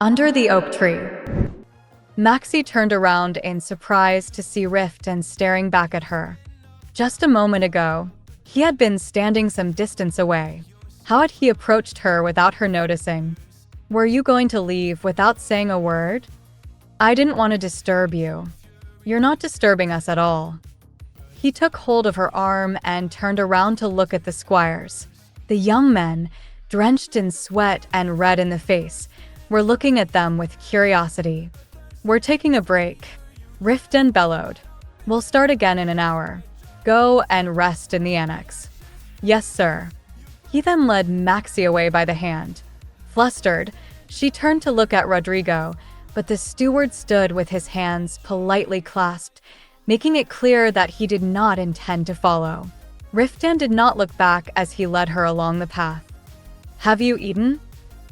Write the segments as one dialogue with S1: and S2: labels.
S1: Under the oak tree. Maxi turned around in surprise to see Riftan staring back at her. Just a moment ago, he had been standing some distance away. How had he approached her without her noticing? Were you going to leave without saying a word? I didn't want to disturb you. You're not disturbing us at all. He took hold of her arm and turned around to look at the squires. The young men, drenched in sweat and red in the face, were looking at them with curiosity. We're taking a break, Riftan bellowed. We'll start again in an hour. Go and rest in the annex. Yes, sir. He then led Maxi away by the hand. Flustered, she turned to look at Rodrigo, but the steward stood with his hands politely clasped, making it clear that he did not intend to follow. Riftan did not look back as he led her along the path. Have you eaten?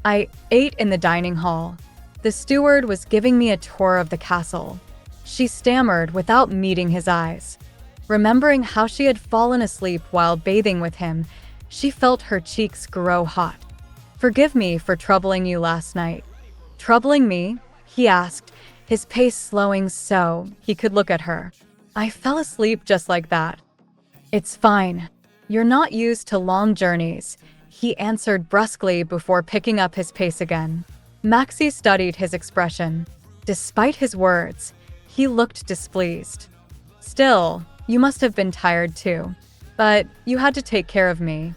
S1: I ate in the dining hall. The steward was giving me a tour of the castle. She stammered without meeting his eyes. Remembering how she had fallen asleep while bathing with him, she felt her cheeks grow hot. Forgive me for troubling you last night. Troubling me? He asked, his pace slowing so he could look at her. I fell asleep just like that. It's fine. You're not used to long journeys, he answered brusquely before picking up his pace again. Maxi studied his expression. Despite his words, he looked displeased. Still, you must have been tired too. But you had to take care of me.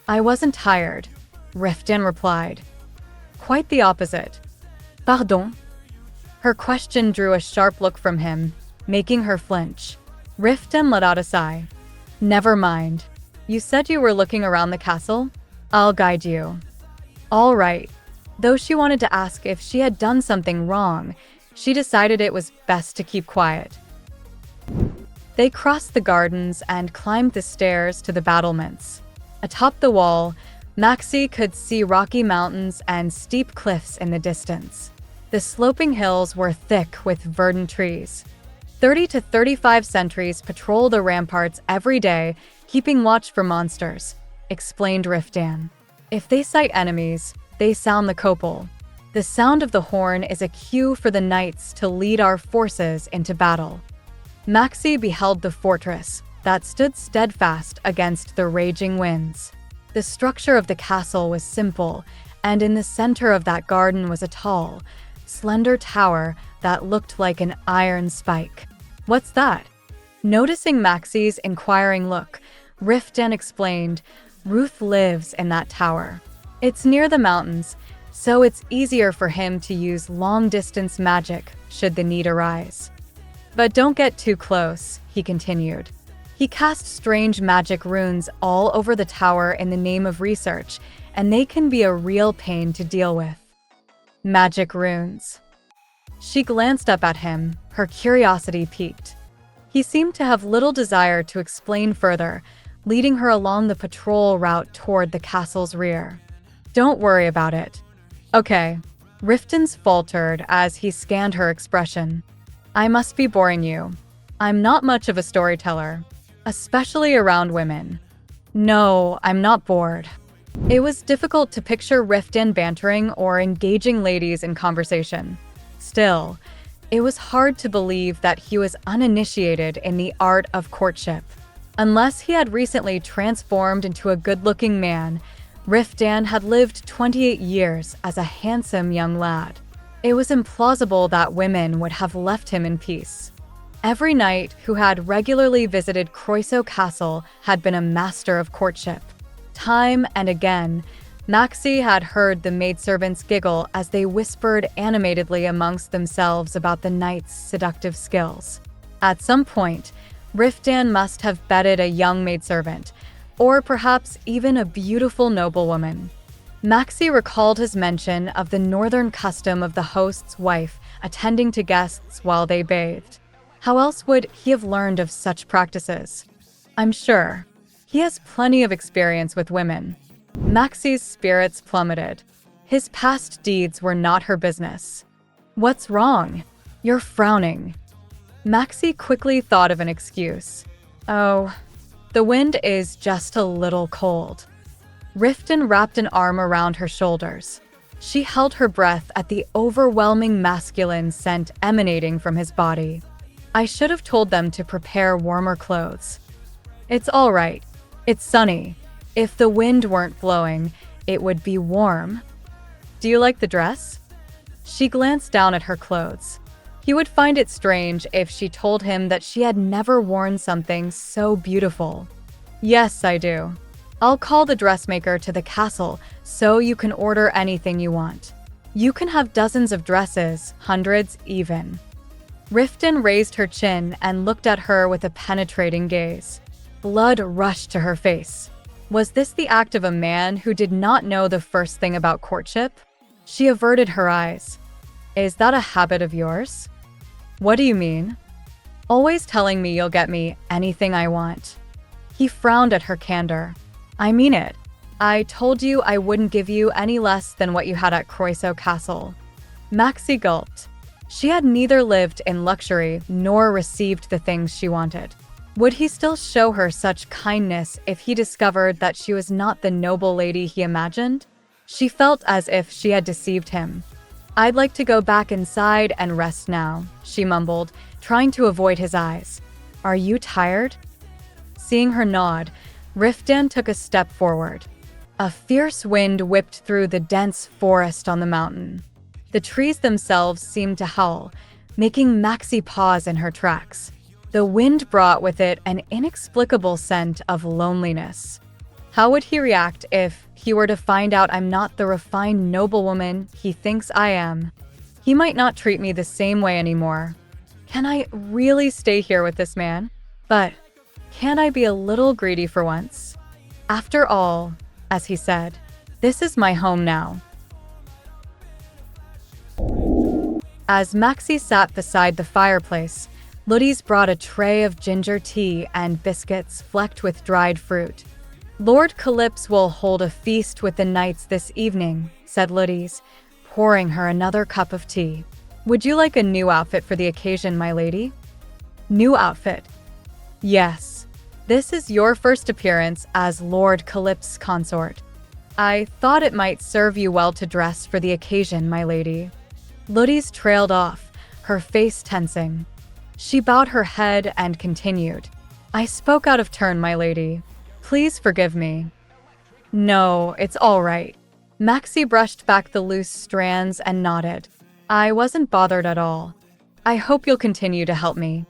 S1: I wasn't tired, Riftan replied. Quite the opposite. Pardon? Her question drew a sharp look from him, making her flinch. Riftan let out a sigh. Never mind. You said you were looking around the castle? I'll guide you. All right. Though she wanted to ask if she had done something wrong, she decided it was best to keep quiet. They crossed the gardens and climbed the stairs to the battlements. Atop the wall, Maxi could see rocky mountains and steep cliffs in the distance. The sloping hills were thick with verdant trees. 30 to 35 sentries patrol the ramparts every day, keeping watch for monsters, explained Riftan. If they sight enemies, they sound the copal. The sound of the horn is a cue for the knights to lead our forces into battle. Maxi beheld the fortress that stood steadfast against the raging winds. The structure of the castle was simple, and in the center of that garden was a tall, slender tower that looked like an iron spike. What's that? Noticing Maxi's inquiring look, Riftan explained, Ruth lives in that tower. It's near the mountains, so it's easier for him to use long-distance magic should the need arise. But don't get too close, he continued. He cast strange magic runes all over the tower in the name of research, and they can be a real pain to deal with. Magic runes. She glanced up at him, her curiosity piqued. He seemed to have little desire to explain further, leading her along the patrol route toward the castle's rear. Don't worry about it. Okay. Riftan's faltered as he scanned her expression. I must be boring you. I'm not much of a storyteller, especially around women. No, I'm not bored. It was difficult to picture Riftan bantering or engaging ladies in conversation. Still, it was hard to believe that he was uninitiated in the art of courtship. Unless he had recently transformed into a good-looking man, Riftan had lived 28 years as a handsome young lad. It was implausible that women would have left him in peace. Every knight who had regularly visited Croiso Castle had been a master of courtship. Time and again, Maxi had heard the maidservants giggle as they whispered animatedly amongst themselves about the knight's seductive skills. At some point, Riftan must have bedded a young maidservant, or perhaps even a beautiful noblewoman. Maxi recalled his mention of the northern custom of the host's wife attending to guests while they bathed. How else would he have learned of such practices? I'm sure. He has plenty of experience with women. Maxi's spirits plummeted. His past deeds were not her business. What's wrong? You're frowning. Maxi quickly thought of an excuse. Oh, the wind is just a little cold. Riftan wrapped an arm around her shoulders. She held her breath at the overwhelming masculine scent emanating from his body. I should have told them to prepare warmer clothes. It's all right. It's sunny. If the wind weren't blowing, it would be warm. Do you like the dress? She glanced down at her clothes. He would find it strange if she told him that she had never worn something so beautiful. Yes, I do. I'll call the dressmaker to the castle so you can order anything you want. You can have dozens of dresses, hundreds even. Riftan raised her chin and looked at her with a penetrating gaze. Blood rushed to her face. Was this the act of a man who did not know the first thing about courtship? She averted her eyes. Is that a habit of yours? What do you mean? Always telling me you'll get me anything I want. He frowned at her candor. I mean it. I told you I wouldn't give you any less than what you had at Croiso Castle. Maxi gulped. She had neither lived in luxury nor received the things she wanted. Would he still show her such kindness if he discovered that she was not the noble lady he imagined? She felt as if she had deceived him. I'd like to go back inside and rest now, she mumbled, trying to avoid his eyes. Are you tired? Seeing her nod, Riftan took a step forward. A fierce wind whipped through the dense forest on the mountain. The trees themselves seemed to howl, making Maxi pause in her tracks. The wind brought with it an inexplicable scent of loneliness. How would he react if he were to find out I'm not the refined noblewoman he thinks I am? He might not treat me the same way anymore. Can I really stay here with this man? But can't I be a little greedy for once? After all, as he said, this is my home now. As Maxi sat beside the fireplace, Luddies brought a tray of ginger tea and biscuits flecked with dried fruit. Lord Calypse will hold a feast with the knights this evening, said Luddies, pouring her another cup of tea. Would you like a new outfit for the occasion, my lady? New outfit? Yes. This is your first appearance as Lord Calypse consort. I thought it might serve you well to dress for the occasion, my lady. Luddies trailed off, her face tensing. She bowed her head and continued. I spoke out of turn, my lady. Please forgive me. No, it's all right. Maxi brushed back the loose strands and nodded. I wasn't bothered at all. I hope you'll continue to help me.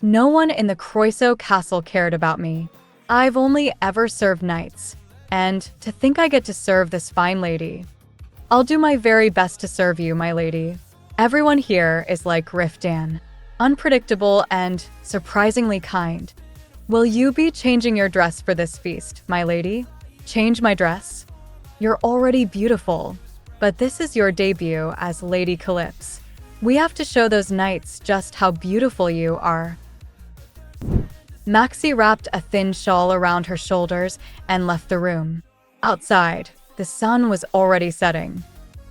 S1: No one in the Croiso Castle cared about me. I've only ever served knights. And to think I get to serve this fine lady. I'll do my very best to serve you, my lady. Everyone here is like Riftan. Unpredictable and surprisingly kind. Will you be changing your dress for this feast, my lady? Change my dress? You're already beautiful, but this is your debut as Lady Calypse. We have to show those knights just how beautiful you are. Maxi wrapped a thin shawl around her shoulders and left the room. Outside, the sun was already setting.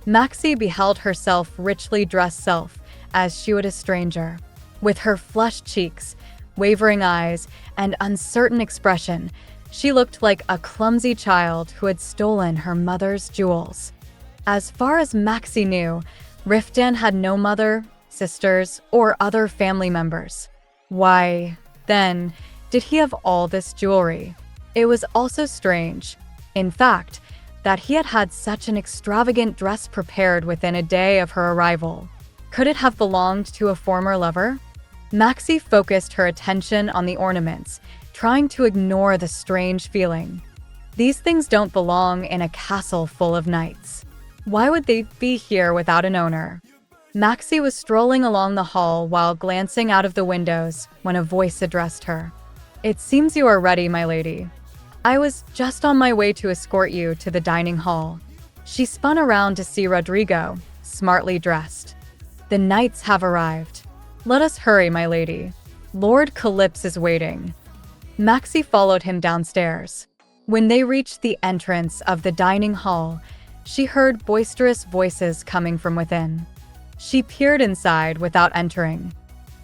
S1: Maxi beheld herself richly dressed self as she would a stranger. With her flushed cheeks, wavering eyes, and uncertain expression, she looked like a clumsy child who had stolen her mother's jewels. As far as Maxi knew, Riftan had no mother, sisters, or other family members. Why, then, did he have all this jewelry? It was also strange, in fact, that he had had such an extravagant dress prepared within a day of her arrival. Could it have belonged to a former lover? Maxi focused her attention on the ornaments, trying to ignore the strange feeling. These things don't belong in a castle full of knights. Why would they be here without an owner? Maxi was strolling along the hall while glancing out of the windows when a voice addressed her. It seems you are ready, my lady. I was just on my way to escort you to the dining hall. She spun around to see Rodrigo, smartly dressed. The knights have arrived. Let us hurry, my lady. Lord Calypse is waiting. Maxi followed him downstairs. When they reached the entrance of the dining hall, she heard boisterous voices coming from within. She peered inside without entering.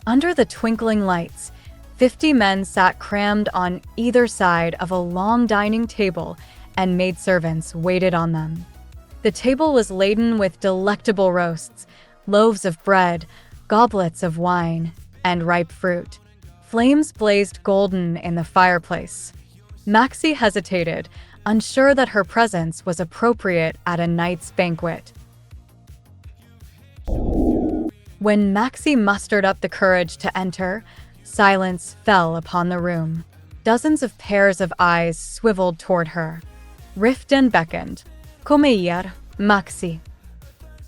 S1: Under the twinkling lights, 50 men sat crammed on either side of a long dining table, and maidservants waited on them. The table was laden with delectable roasts, loaves of bread, goblets of wine, and ripe fruit. Flames blazed golden in the fireplace. Maxi hesitated, unsure that her presence was appropriate at a knight's banquet. When Maxi mustered up the courage to enter, silence fell upon the room. Dozens of pairs of eyes swiveled toward her. Riftan beckoned. Come here, Maxi.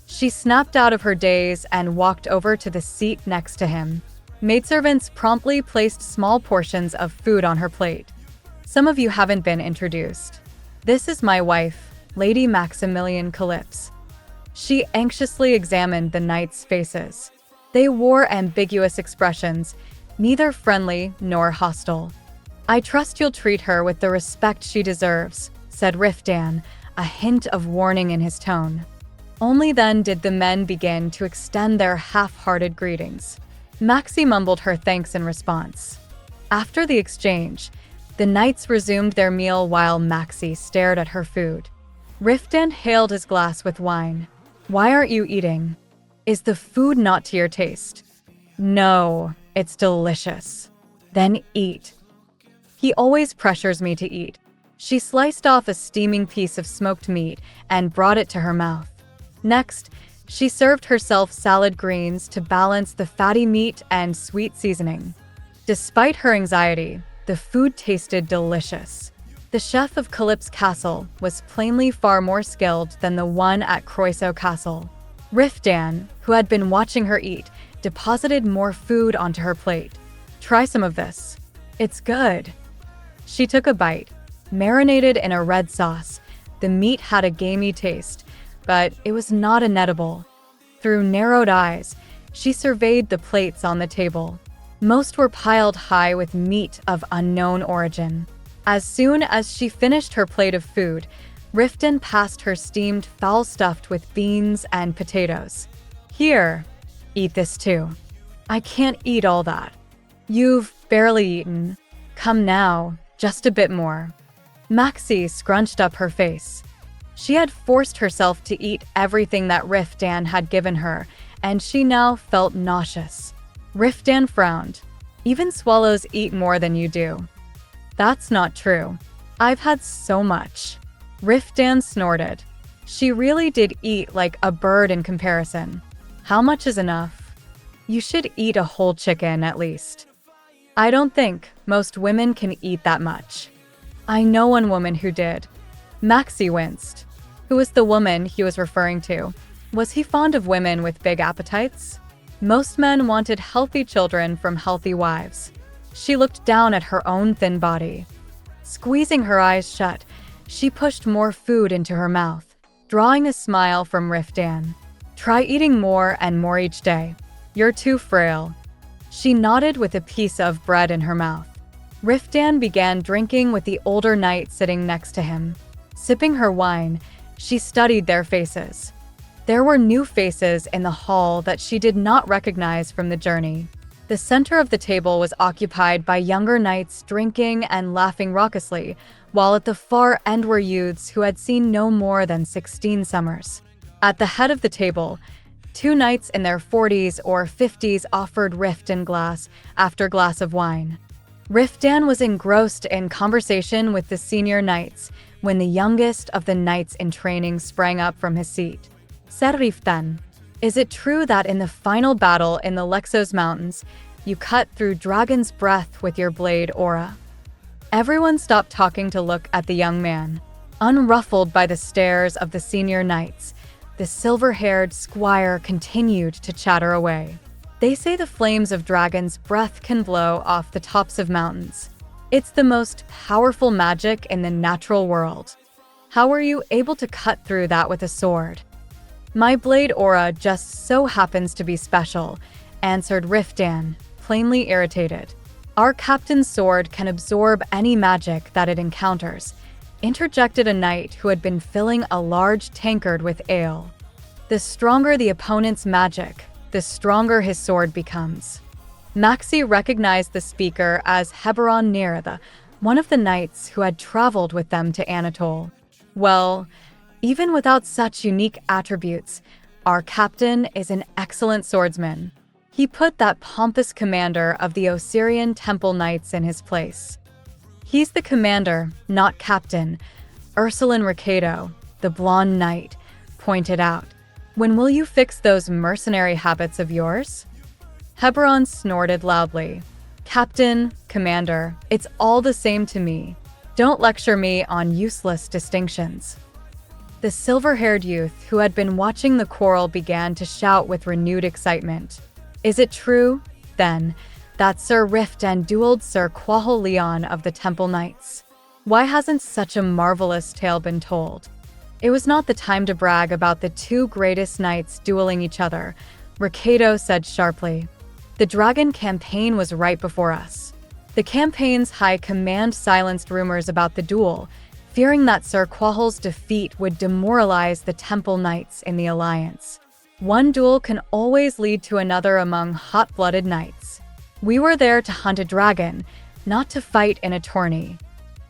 S1: She snapped out of her daze and walked over to the seat next to him. Maidservants promptly placed small portions of food on her plate. Some of you haven't been introduced. This is my wife, Lady Maximilian Calypse. She anxiously examined the knights' faces. They wore ambiguous expressions, neither friendly nor hostile. I trust you'll treat her with the respect she deserves, said Riftan, a hint of warning in his tone. Only then did the men begin to extend their half-hearted greetings. Maxi mumbled her thanks in response. After the exchange, the knights resumed their meal while Maxi stared at her food. Riftan hailed his glass with wine. Why aren't you eating? Is the food not to your taste? No, it's delicious. Then eat. He always pressures me to eat. She sliced off a steaming piece of smoked meat and brought it to her mouth. Next, she served herself salad greens to balance the fatty meat and sweet seasoning. Despite her anxiety, the food tasted delicious. The chef of Calypse Castle was plainly far more skilled than the one at Croiso Castle. Riftan, who had been watching her eat, deposited more food onto her plate. Try some of this. It's good. She took a bite. Marinated in a red sauce, the meat had a gamey taste, but it was not inedible. Through narrowed eyes, she surveyed the plates on the table. Most were piled high with meat of unknown origin. As soon as she finished her plate of food, Riftan passed her steamed fowl stuffed with beans and potatoes. Here, eat this too. I can't eat all that. You've barely eaten. Come now, just a bit more. Maxi scrunched up her face. She had forced herself to eat everything that Riftan had given her, and she now felt nauseous. Riftan frowned. Even swallows eat more than you do. That's not true. I've had so much. Riftan snorted. She really did eat like a bird in comparison. How much is enough? You should eat a whole chicken at least. I don't think most women can eat that much. I know one woman who did. Maxi winced. Who was the woman he was referring to? Was he fond of women with big appetites? Most men wanted healthy children from healthy wives. She looked down at her own thin body. Squeezing her eyes shut, she pushed more food into her mouth, drawing a smile from Riftan. Try eating more and more each day. You're too frail. She nodded with a piece of bread in her mouth. Riftan began drinking with the older knight sitting next to him. Sipping her wine, she studied their faces. There were new faces in the hall that she did not recognize from the journey. The center of the table was occupied by younger knights drinking and laughing raucously, while at the far end were youths who had seen no more than 16 summers. At the head of the table, two knights in their 40s or 50s offered Riftan glass after glass of wine. Riftan was engrossed in conversation with the senior knights when the youngest of the knights in training sprang up from his seat. Said Riftan, is it true that in the final battle in the Lexos Mountains, you cut through Dragon's Breath with your blade aura? Everyone stopped talking to look at the young man. Unruffled by the stares of the senior knights, the silver-haired squire continued to chatter away. They say the flames of Dragon's Breath can blow off the tops of mountains. It's the most powerful magic in the natural world. How were you able to cut through that with a sword? My blade aura just so happens to be special, answered Riftan, plainly irritated. Our captain's sword can absorb any magic that it encounters, interjected a knight who had been filling a large tankard with ale. The stronger the opponent's magic, the stronger his sword becomes. Maxi recognized the speaker as Heberon Neartha, one of the knights who had traveled with them to Anatole. Well, Even without such unique attributes, our captain is an excellent swordsman. He put that pompous commander of the Osirian Temple Knights in his place. He's the commander, not captain, Ursuline Ricado, the blonde knight, pointed out. When will you fix those mercenary habits of yours? Hebron snorted loudly. Captain, commander, it's all the same to me. Don't lecture me on useless distinctions. The silver-haired youth who had been watching the quarrel began to shout with renewed excitement. Is it true, then, that Sir Riftan dueled Sir Quahol Leon of the Temple Knights? Why hasn't such a marvelous tale been told? It was not the time to brag about the two greatest knights dueling each other, Ricado said sharply. The dragon campaign was right before us. The campaign's high command silenced rumors about the duel, fearing that Sir Quahol's defeat would demoralize the Temple Knights in the alliance. One duel can always lead to another among hot-blooded knights. We were there to hunt a dragon, not to fight in a tourney.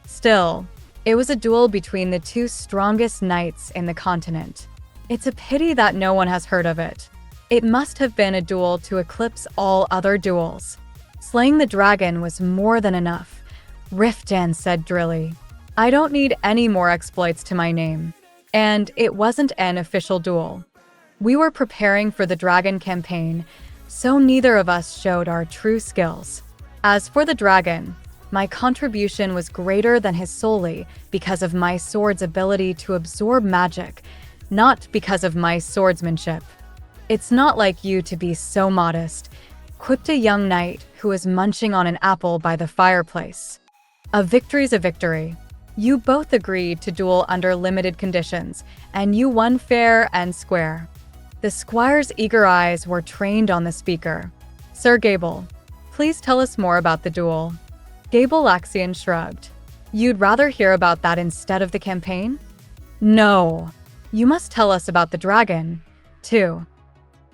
S1: Still, it was a duel between the two strongest knights in the continent. It's a pity that no one has heard of it. It must have been a duel to eclipse all other duels. Slaying the dragon was more than enough, Riftan said drily. I don't need any more exploits to my name. And it wasn't an official duel. We were preparing for the dragon campaign, so neither of us showed our true skills. As for the dragon, my contribution was greater than his solely because of my sword's ability to absorb magic, not because of my swordsmanship. It's not like you to be so modest, quipped a young knight who was munching on an apple by the fireplace. A victory's a victory. You both agreed to duel under limited conditions, and you won fair and square. The squire's eager eyes were trained on the speaker. Sir Gable, please tell us more about the duel. Gable Laxian shrugged. You'd rather hear about that instead of the campaign? No. You must tell us about the dragon, too.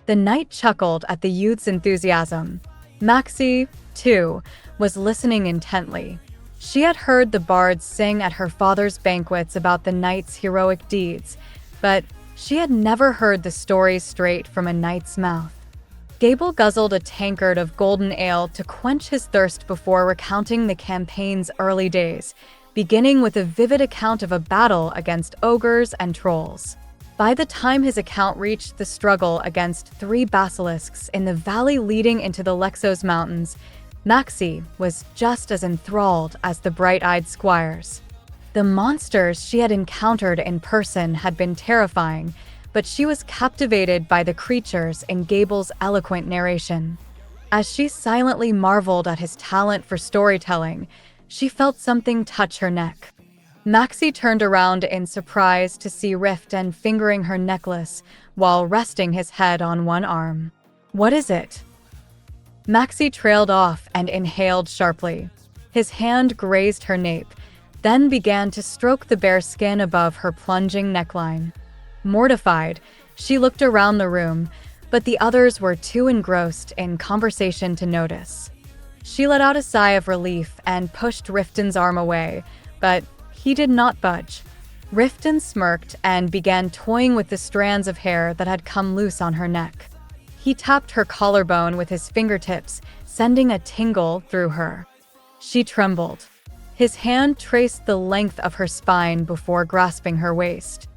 S1: The knight chuckled at the youth's enthusiasm. Maxi, too, was listening intently. She had heard the bards sing at her father's banquets about the knight's heroic deeds, but she had never heard the story straight from a knight's mouth. Gable guzzled a tankard of golden ale to quench his thirst before recounting the campaign's early days, beginning with a vivid account of a battle against ogres and trolls. By the time his account reached the struggle against 3 basilisks in the valley leading into the Lexos Mountains, Maxi was just as enthralled as the bright-eyed squires. The monsters she had encountered in person had been terrifying, but she was captivated by the creatures in Gable's eloquent narration. As she silently marveled at his talent for storytelling, she felt something touch her neck. Maxi turned around in surprise to see Riftan fingering her necklace while resting his head on one arm. What is it? Maxi trailed off and inhaled sharply. His hand grazed her nape, then began to stroke the bare skin above her plunging neckline. Mortified, she looked around the room, but the others were too engrossed in conversation to notice. She let out a sigh of relief and pushed Riftan's arm away, but he did not budge. Riftan smirked and began toying with the strands of hair that had come loose on her neck. He tapped her collarbone with his fingertips, sending a tingle through her. She trembled. His hand traced the length of her spine before grasping her waist.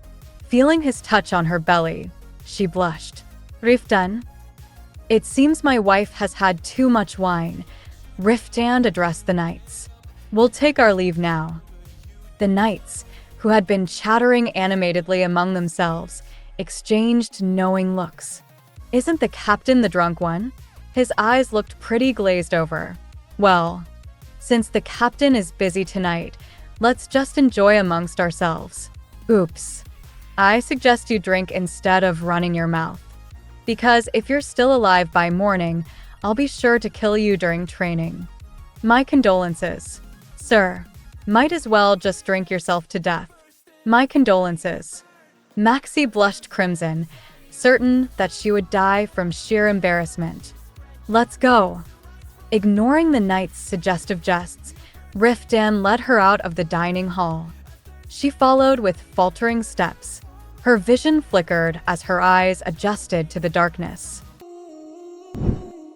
S1: Feeling his touch on her belly, she blushed. Riftan? It seems my wife has had too much wine. Riftan addressed the knights. We'll take our leave now. The knights, who had been chattering animatedly among themselves, exchanged knowing looks. Isn't the captain the drunk one? His eyes looked pretty glazed over. Well, since the captain is busy tonight, let's just enjoy amongst ourselves. Oops. I suggest you drink instead of running your mouth. Because if you're still alive by morning, I'll be sure to kill you during training. My condolences. Sir, might as well just drink yourself to death. My condolences. Maxi blushed crimson, certain that she would die from sheer embarrassment. Let's go. Ignoring the knight's suggestive jests, Riftan led her out of the dining hall. She followed with faltering steps, Her vision flickered as her eyes adjusted to the darkness.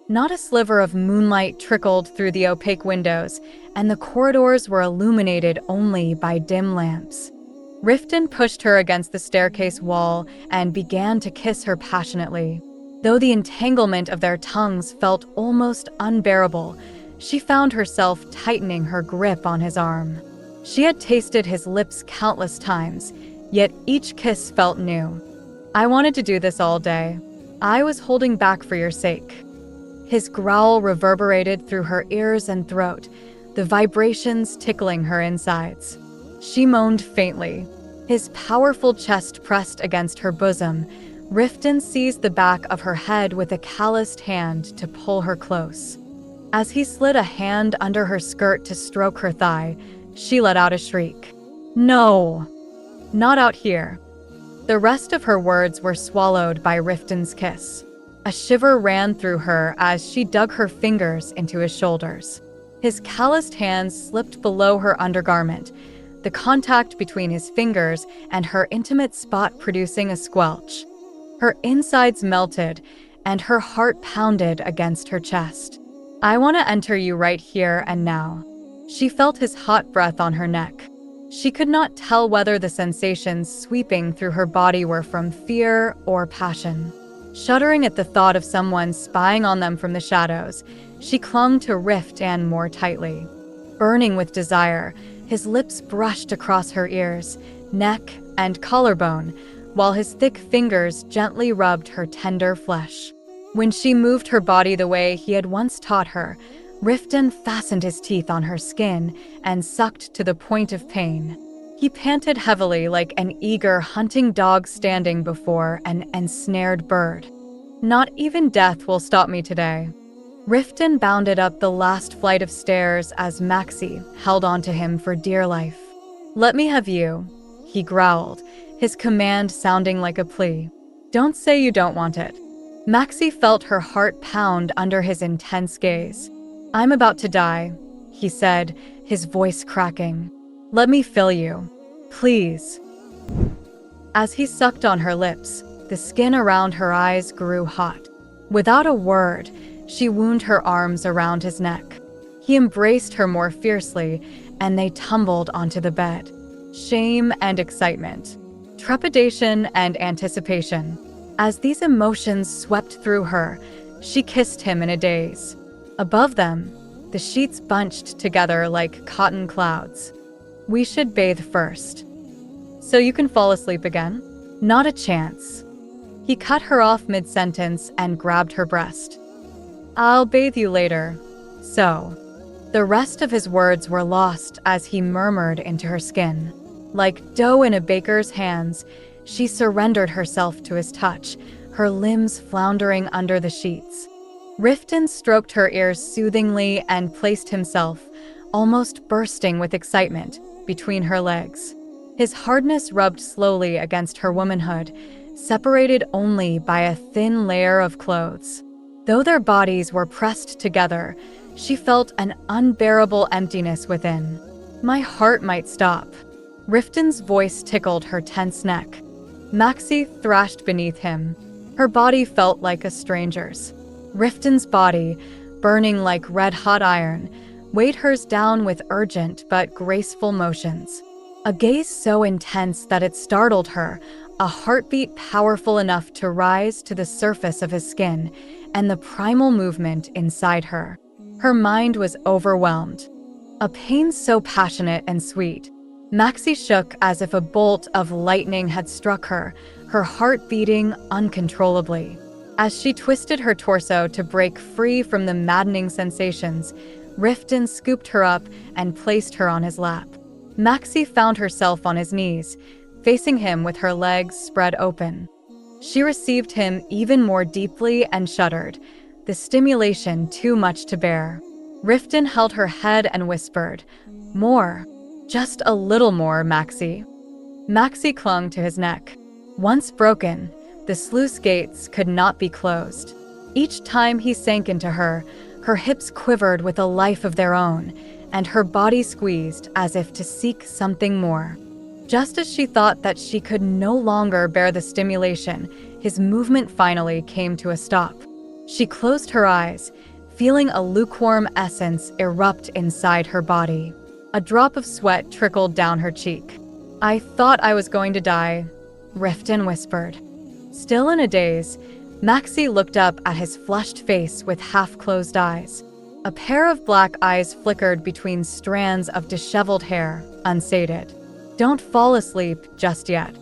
S1: Not a sliver of moonlight trickled through the opaque windows, and the corridors were illuminated only by dim lamps. Riftan pushed her against the staircase wall and began to kiss her passionately. Though the entanglement of their tongues felt almost unbearable, she found herself tightening her grip on his arm. She had tasted his lips countless times, yet each kiss felt new. "I wanted to do this all day. I was holding back for your sake." His growl reverberated through her ears and throat, the vibrations tickling her insides. She moaned faintly. His powerful chest pressed against her bosom. Riftan seized the back of her head with a calloused hand to pull her close. As he slid a hand under her skirt to stroke her thigh, she let out a shriek. "No! Not out here." The rest of her words were swallowed by Riftan's kiss. A shiver ran through her as she dug her fingers into his shoulders. His calloused hands slipped below her undergarment, the contact between his fingers and her intimate spot producing a squelch. Her insides melted, and her heart pounded against her chest. "I want to enter you right here and now." She felt his hot breath on her neck. She could not tell whether the sensations sweeping through her body were from fear or passion. Shuddering at the thought of someone spying on them from the shadows, she clung to Riftan more tightly. Burning with desire, his lips brushed across her ears, neck, and collarbone, while his thick fingers gently rubbed her tender flesh. When she moved her body the way he had once taught her, Riftan fastened his teeth on her skin and sucked to the point of pain. He panted heavily like an eager hunting dog standing before an ensnared bird. "Not even death will stop me today." Riftan bounded up the last flight of stairs as Maxi held onto him for dear life. "Let me have you," he growled, his command sounding like a plea. "Don't say you don't want it." Maxi felt her heart pound under his intense gaze. "I'm about to die," he said, his voice cracking. "Let me fill you. Please." As he sucked on her lips, the skin around her eyes grew hot. Without a word, she wound her arms around his neck. He embraced her more fiercely, and they tumbled onto the bed. Shame and excitement, trepidation and anticipation. As these emotions swept through her, she kissed him in a daze. Above them, the sheets bunched together like cotton clouds. "We should bathe first. So you can fall asleep again?" "Not a chance." He cut her off mid-sentence and grabbed her breast. "I'll bathe you later. So." The rest of his words were lost as he murmured into her skin. Like dough in a baker's hands, she surrendered herself to his touch, her limbs floundering under the sheets. Riftan stroked her ears soothingly and placed himself, almost bursting with excitement, between her legs. His hardness rubbed slowly against her womanhood, separated only by a thin layer of clothes. Though their bodies were pressed together, she felt an unbearable emptiness within. "My heart might stop." Riftan's voice tickled her tense neck. Maxi thrashed beneath him. Her body felt like a stranger's. Riftan's body, burning like red-hot iron, weighed hers down with urgent but graceful motions. A gaze so intense that it startled her, a heartbeat powerful enough to rise to the surface of his skin, and the primal movement inside her. Her mind was overwhelmed. A pain so passionate and sweet. Maxi shook as if a bolt of lightning had struck her, her heart beating uncontrollably. As she twisted her torso to break free from the maddening sensations, Riftan scooped her up and placed her on his lap. Maxi found herself on his knees, facing him with her legs spread open. She received him even more deeply and shuddered, the stimulation too much to bear. Riftan held her head and whispered, "More. Just a little more, Maxi." Maxi clung to his neck. Once broken, the sluice gates could not be closed. Each time he sank into her, her hips quivered with a life of their own, and her body squeezed as if to seek something more. Just as she thought that she could no longer bear the stimulation, his movement finally came to a stop. She closed her eyes, feeling a lukewarm essence erupt inside her body. A drop of sweat trickled down her cheek. "I thought I was going to die," Riftan whispered. Still in a daze, Maxi looked up at his flushed face with half-closed eyes. A pair of black eyes flickered between strands of disheveled hair, unsated. "Don't fall asleep just yet,"